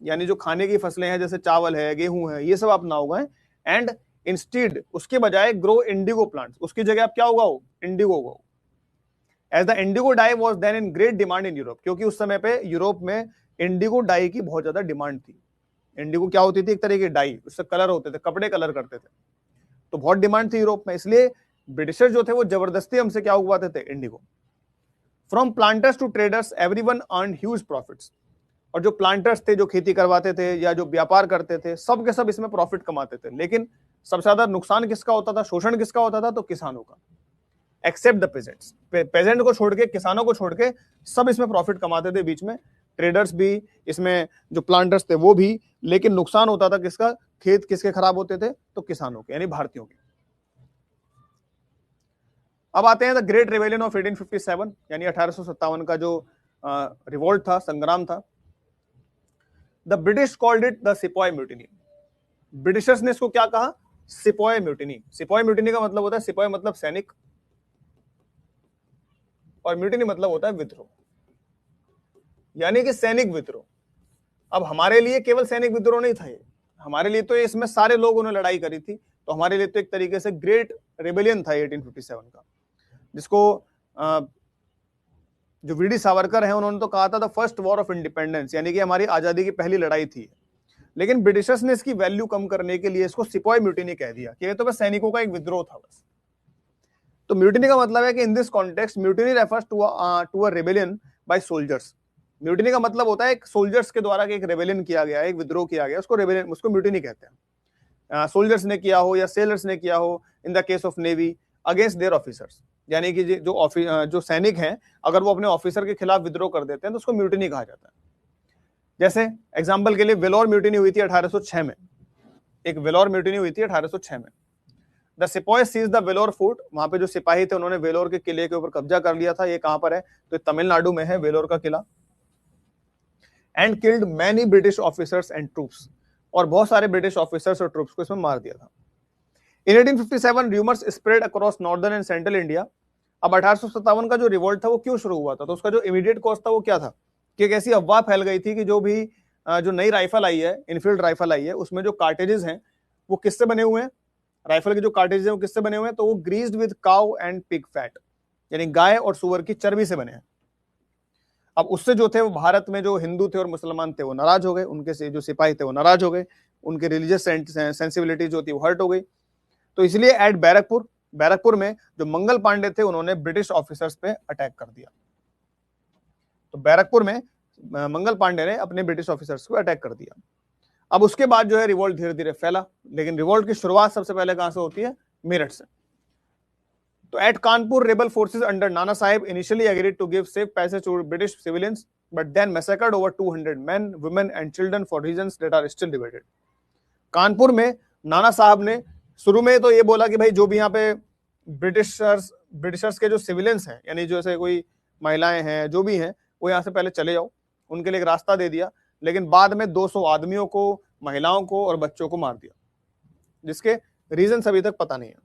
यानी जो खाने की फसलें हैं जैसे चावल है, गेहूं है, ये सब आप ना उगाएं। एंड इंस्टीड, उसके बजाय ग्रो इंडिगो प्लांट्स, उसकी जगह आप क्या उगाओ? इंडिगो उगाओ। As the indigo dye was then in great demand in Europe, क्योंकि उस समय पे यूरोप में इंडिगो डाई की बहुत ज्यादा डिमांड थी। इंडिगो क्या होती थी? एक तरह की डाई, उससे कलर होते थे, कपड़े कलर करते थे, तो बहुत डिमांड थी यूरोप में। इसलिए ब्रिटिशर जो थे वो जबरदस्ती हमसे क्या उगवाते थे? Indigo. From planters to traders everyone earn huge profits. और जो प्लांटर्स थे, जो खेती करवाते थे या जो व्यापार करते थे, सब के सब इसमें प्रॉफिट कमाते थे। लेकिन सबसे ज्यादा नुकसान किसका होता था? शोषण किसका होता था? तो किसानों का। एक्सेप्ट द पेजेंट्स, पेजेंट को छोड़ के, किसानों को छोड़ के सब इसमें प्रॉफिट कमाते थे बीच में। ट्रेडर्स भी इसमें, जो प्लांटर्स थे वो भी, लेकिन नुकसान होता था किसका? खेत किसके खराब होते थे? तो किसानों के, यानी भारतीयों के। अब आते हैं द ग्रेट रेवेलियन ऑफ 1857, यानी 1857 का जो रिवोल्ट था, संग्राम था। The British called it the sepoy mutiny. Britishers ने इसको क्या कहा? Sepoy mutiny. सिपॉय म्यूटिनी का मतलब होता है, सिपॉय मतलब सैनिक, और म्यूटिनी मतलब होता है विद्रोह, यानी कि सैनिक विद्रोह। अब हमारे लिए केवल सैनिक विद्रोह नहीं था ये, हमारे लिए तो इसमें सारे लोगों ने लड़ाई करी थी, तो हमारे लिए तो एक तरीके से ग्रेट रेबेलियन था 1857 का, जिसको जो वीडी सावरकर है उन्होंने तो कहा था the first war of independence, यानी कि हमारी आजादी की पहली लड़ाई थी। लेकिन ब्रिटिशर्स ने इसकी वैल्यू कम करने के लिए इसको सिपॉय म्यूटिनी कह दिया कि ये तो बस सैनिकों का एक विद्रोह था बस। तो म्यूटिनी का मतलब है कि in this context mutiny refers to a rebellion by soldiers. Mutiny का मतलब होता है एक सोल्जर्स के द्वारा एक रेबेलियन किया गया, एक विद्रोह किया गया, उसको रेबेलियन, उसको म्यूटिनी कहते हैं। सोल्जर्स ने किया हो या सेलर्स ने किया हो, in the case of navy, against their officers, यानी कि जो सैनिक हैं अगर वो अपने ऑफिसर के खिलाफ विद्रोह कर देते हैं तो उसको म्यूटिनी कहा जाता है। जैसे एग्जांपल के लिए वेलोर म्यूटिनी हुई थी 1806 में, एक वेलोर म्यूटिनी हुई थी 1806 में। The sepoy seize the Vellore fort, वहां पे जो सिपाही थे उन्होंने वेलोर के किले के ऊपर कब्जा कर लिया था। ये कहां पर है? तो तमिलनाडु में है वेलोर का किला। And killed many British officers and troops, और बहुत सारे ब्रिटिश ऑफिसर्स और ट्रूप्स को इसमें मार दिया था। इन 1857 rumours spread across northern and central India. अब 1857 का जो रिवोल्ट था वो क्यों शुरू हुआ था? तो उसका जो इमीडिएट कॉज था वो क्या था कि एक ऐसी अफवाह फैल गई थी कि जो नई राइफल आई है, इनफील्ड राइफल आई है, उसमें जो कार्टेजेस हैं वो किससे बने हुए हैं? राइफल के जो कार्टेजेस हैं वो किससे बने हुए हैं? तो वो greased with cow and pig fat, यानी गाय और सुअर की चर्बी से बने हैं। अब उससे जो थे वो भारत में जो हिंदू थे और मुसलमान थे वो नाराज हो गए, उनके से जो सिपाही थे वो नाराज हो गए, उनके रिलीजियस सेंसिबिलिटी जो थी वो हर्ट हो गई। तो इसलिए एट बैरकपुर में जो मंगल पांडे थे उन्होंने ब्रिटिश ऑफिसर्स पे अटैक कर दिया। तो बैरकपुर में मंगल पांडे ने अपने ब्रिटिश ऑफिसर्स को अटैक कर दिया। अब उसके बाद जो है रिवोल्ट धीरे धीरे फैला, लेकिन रिवोल्ट की शुरुआत सबसे पहले कहां से होती है? मेरठ से। तो at Kanpur rebel forces under Nana Sahib initially agreed to give safe passage to British civilians but then massacred over 200 men, women and children for reasons that are still debated। Kanpur में नाना साहब ने शुरू में तो ये बोला कि भाई जो भी यहाँ पे ब्रिटिशर्स के जो सिविलियंस हैं, यानी जो ऐसे कोई महिलाएं हैं जो भी हैं, वो यहाँ से पहले चले जाओ, उनके लिए एक रास्ता दे दिया। लेकिन बाद में 200 आदमियों को, महिलाओं को और बच्चों को मार दिया, जिसके रीजन अभी तक पता नहीं है।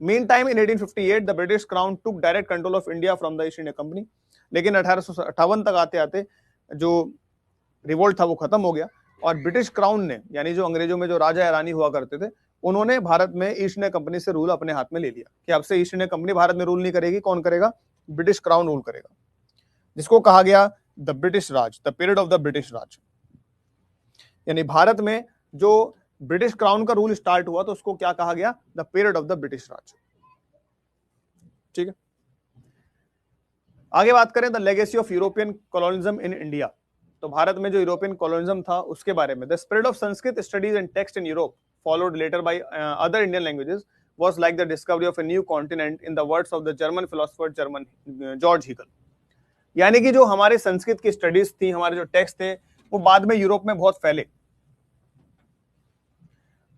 Meantime, in 1858, the British Crown took direct control of India from the East India Company। लेकिन 1858 तक आते आते जो रिवोल्ट था वो खत्म हो गया और ब्रिटिश क्राउन ने, यानी जो अंग्रेजों में जो राजा या रानी हुआ करते थे, उन्होंने भारत में ईस्ट इंडिया कंपनी से रूल अपने हाथ में ले लिया कि अब से ईस्ट इंडिया कंपनी भारत में रूल नहीं करेगी। कौन करेगा? ब्रिटिश क्राउन रूल करेगा, जिसको कहा गया the British Raj, the period of the British Raj. यानी भारत में जो ब्रिटिश क्राउन का रूल स्टार्ट हुआ तो उसको क्या कहा गया? The period of the British Raj. ठीक है, आगे बात करें the legacy of European colonialism in India. तो भारत में जो यूरोपियन कॉलोनिज्म था उसके बारे में, the spread of Sanskrit studies and text in Europe followed later by other Indian languages was like the discovery of a new continent in the words of the German philosopher George Hegel. यानी कि जो हमारे संस्कृत की studies थी, हमारे जो text थे, वो बाद में यूरोप में बहुत फैले।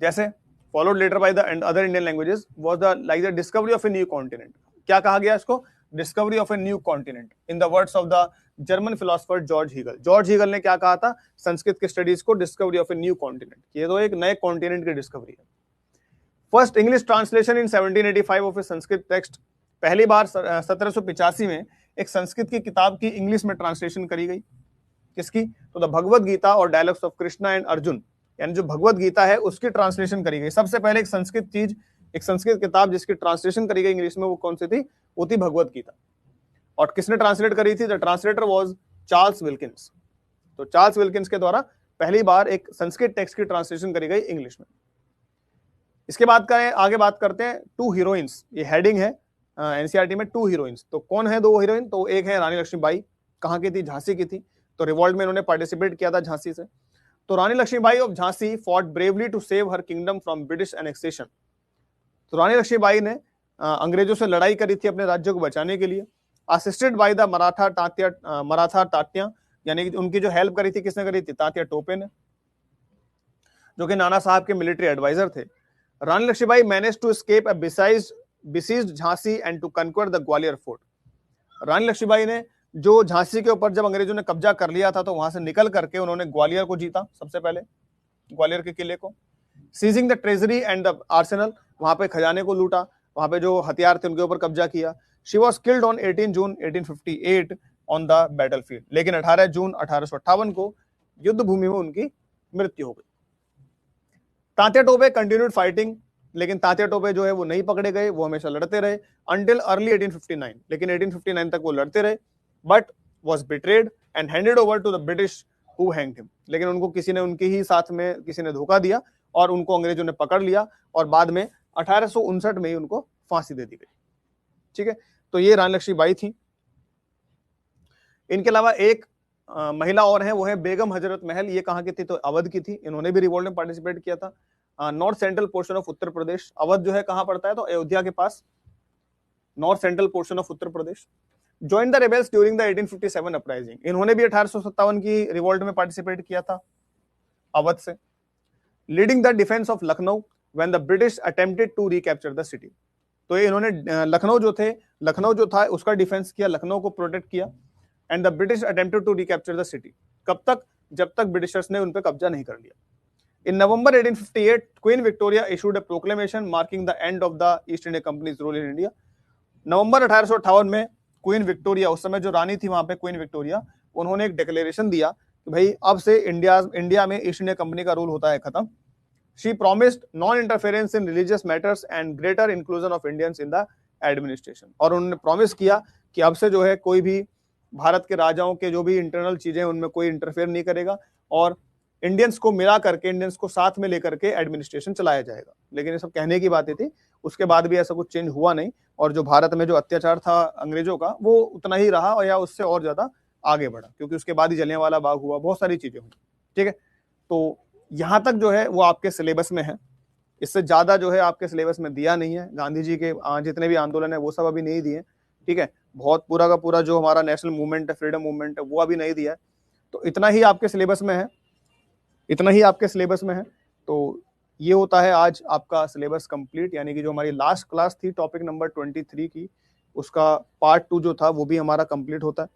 जैसे followed later by the other Indian languages was the like the discovery of a new continent. क्या कहा गया इसको? Discovery of a new continent in the words of the German philosopher George Hegel. George Hegel ने क्या कहा था? संस्कृत के studies को discovery of a new continent, ये तो एक नए कॉन्टिनेंट की डिस्कवरी है। First English translation in 1785 of a Sanskrit text. पहली बार 1785 में एक संस्कृत की किताब की इंग्लिश में ट्रांसलेशन करी गई। किसकी? तो द भगवद गीता और dialogues of Krishna and Arjun, यानी जो भगवद गीता है उसकी ट्रांसलेशन करी गई। सबसे पहले एक संस्कृत किताब जिसकी ट्रांसलेशन करी गई इंग्लिश में, वो कौन सी थी? वो थी भगवद गीता। और किसने ट्रांसलेट करी थी? The translator was Charles Wilkins. तो चार्ल्स विल्किंस के द्वारा पहली बार एक संस्कृत टेक्स्ट की ट्रांसलेशन करी गई इंग्लिश में। इसके बाद करें, आगे बात करते हैं टू हीरोइंस। ये हेडिंग है एनसीईआरटी में, टू हीरोइंस। तो कौन है दो हीरोइन? तो एक है रानी लक्ष्मीबाई। कहाँ की थी? झांसी की थी। तो रिवॉल्ट में इन्होंने पार्टिसिपेट किया था झांसी से। तो Rani Lakshmibai of Jhansi fought bravely to save her kingdom from British annexation. तो रानी लक्ष्मीबाई ने अंग्रेजों से लड़ाई करी थी अपने राज्य को बचाने के लिए, assisted by the Maratha Tatya, यानी कि उनकी जो हेल्प करी थी किसने करी थी? तात्या टोपे ने, जो कि नाना साहब के मिलिट्री एडवाइजर थे। Rani Lakshmibai manage to escape a besieged Jhansi and to conquer the Gwalior fort. Rani Lakshmibai ने जो झांसी के ऊपर जब अंग्रेजों ने कब्जा कर लिया था तो वहां से निकल करके उन्होंने ग्वालियर को जीता, सबसे पहले ग्वालियर के किले को। Seizing the treasury and the arsenal, वहां पे खजाने को लूटा, वहां पे जो हथियार थे उनके ऊपर कब्जा किया। She was killed on 18 June 1858 on the battlefield. लेकिन 18 जून 1858 को युद्ध भूमि में उनकी मृत्यु हो गई। तात्या टोपे कंटिन्यूड फाइटिंग, लेकिन तात्या टोपे जो है वो नहीं पकड़े गए, वो हमेशा लड़ते रहे अंटिल अर्ली 1859। लेकिन 1859 तक वो लड़ते रहे, but was betrayed and handed over to the British who hanged him. लेकिन उनको किसी ने उनके ही साथ में किसी ने धोखा दिया और उनको अंग्रेजों ने पकड़ लिया और बाद में 1859 में ही उनको फांसी दे दी गई। ठीक है, तो ये रानी लक्ष्मीबाई थी। इनके अलावा एक महिला और है, वो है बेगम हजरत महल। ये कहाँ की थी? तो अवध की थी। इन्होंने भी रिवोल्ट में पार्टिसिपेट किया था। North central portion of Uttar Pradesh. Awadh जो है कहाँ पड़ता है? तो अयोध्या के पास, north central portion of Uttar Pradesh. Join the rebels during the 1857 uprising. इन्होंने भी 1857 की रिवोल्ट में पार्टिसिपेट किया था अवध से। Leading the defence of Lucknow when the British attempted to recapture the city. तो ये इन्होंने लखनऊ जो था उसका डिफेंस किया, लखनऊ को प्रोटेक्ट किया। And the British attempted to recapture the city. कब तक? जब तक ब्रिटिशर्स ने उन पर कब्जा नहीं कर लिया। In November 1858, Queen Victoria issued a proclamation marking the end of the East India Company's rule in India. नवंबर 1858 में क्वीन विक्टोरिया, उस समय जो रानी थी वहां पे क्वीन विक्टोरिया, उन्होंने एक डिक्लेरेशन दिया कि भाई अब से इंडिया में ईस्ट इंडिया कंपनी का रूल होता है खत्म। She promised non interference in religious matters and greater inclusion of Indians in the administration. और उन्होंने प्रॉमिस किया कि अब से जो है कोई भी भारत के राजाओं के जो भी इंटरनल चीजें उनमें कोई इंटरफेयर नहीं करेगा, और इंडियंस को मिला करके, इंडियंस को साथ में लेकर के एडमिनिस्ट्रेशन चलाया जाएगा। लेकिन ये सब कहने की बातें थी, उसके बाद भी ऐसा कुछ चेंज हुआ नहीं, और जो भारत में जो अत्याचार था अंग्रेजों का वो उतना ही रहा, और या उससे और ज्यादा आगे बढ़ा, क्योंकि उसके बाद ही जलियांवाला बाग हुआ, बहुत सारी चीजें हुई। ठीक है, तो यहां तक जो है वो आपके सिलेबस में है, इससे ज्यादा जो है आपके सिलेबस में दिया नहीं है। गांधी जी के जितने भी आंदोलन है वो सब अभी नहीं दिए। ठीक है, बहुत पूरा का पूरा जो हमारा नेशनल मूवमेंट है, फ्रीडम मूवमेंट है, वो अभी नहीं दिया है। तो इतना ही आपके सिलेबस में है, इतना ही आपके सिलेबस में है। तो ये होता है आज आपका सिलेबस कंप्लीट, यानी कि जो हमारी लास्ट क्लास थी टॉपिक नंबर 23 की, उसका पार्ट 2 जो था वो भी हमारा कंप्लीट होता है।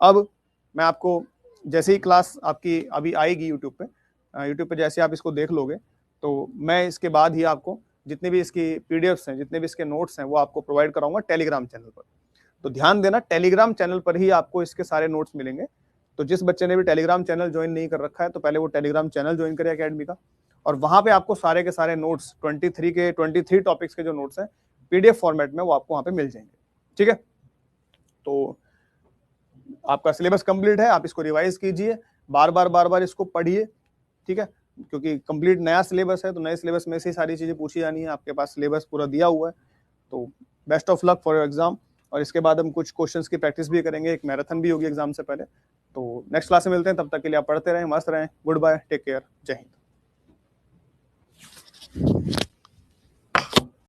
अब मैं आपको जैसे ही क्लास आपकी अभी आएगी यूट्यूब पे जैसे आप इसको देख लोगे, तो मैं इसके बाद ही आपको जितने भी इसकी पीडीएफ्स हैं, जितने भी इसके नोट्स हैं, वो आपको प्रोवाइड कराऊंगा टेलीग्राम चैनल पर। तो ध्यान देना, टेलीग्राम चैनल पर ही आपको इसके सारे नोट्स मिलेंगे। तो जिस बच्चे ने भी टेलीग्राम चैनल ज्वाइन नहीं कर रखा है, तो पहले वो टेलीग्राम चैनल ज्वाइन करे अकेडमी का, और वहां पे आपको सारे के सारे नोट्स 23 टॉपिक्स के जो नोट्स हैं पीडीएफ फॉर्मेट में, वो आपको वहां पे मिल जाएंगे। ठीक है, तो आपका सिलेबस कंप्लीट है, आप इसको रिवाइज कीजिए, बार बार इसको पढ़िए। ठीक है, क्योंकि कंप्लीट नया सिलेबस है, तो नए सिलेबस में से सारी चीजें पूछी जानी है, आपके पास सिलेबस पूरा दिया हुआ है। तो best of luck for your exam. और इसके बाद हम कुछ क्वेश्चंस की प्रैक्टिस भी करेंगे, एक मैराथन भी होगी एग्जाम से पहले। तो नेक्स्ट क्लास में मिलते हैं, तब तक के लिए आप पढ़ते रहें, मस्त रहें, गुड बाय, टेक केयर, जय हिंद।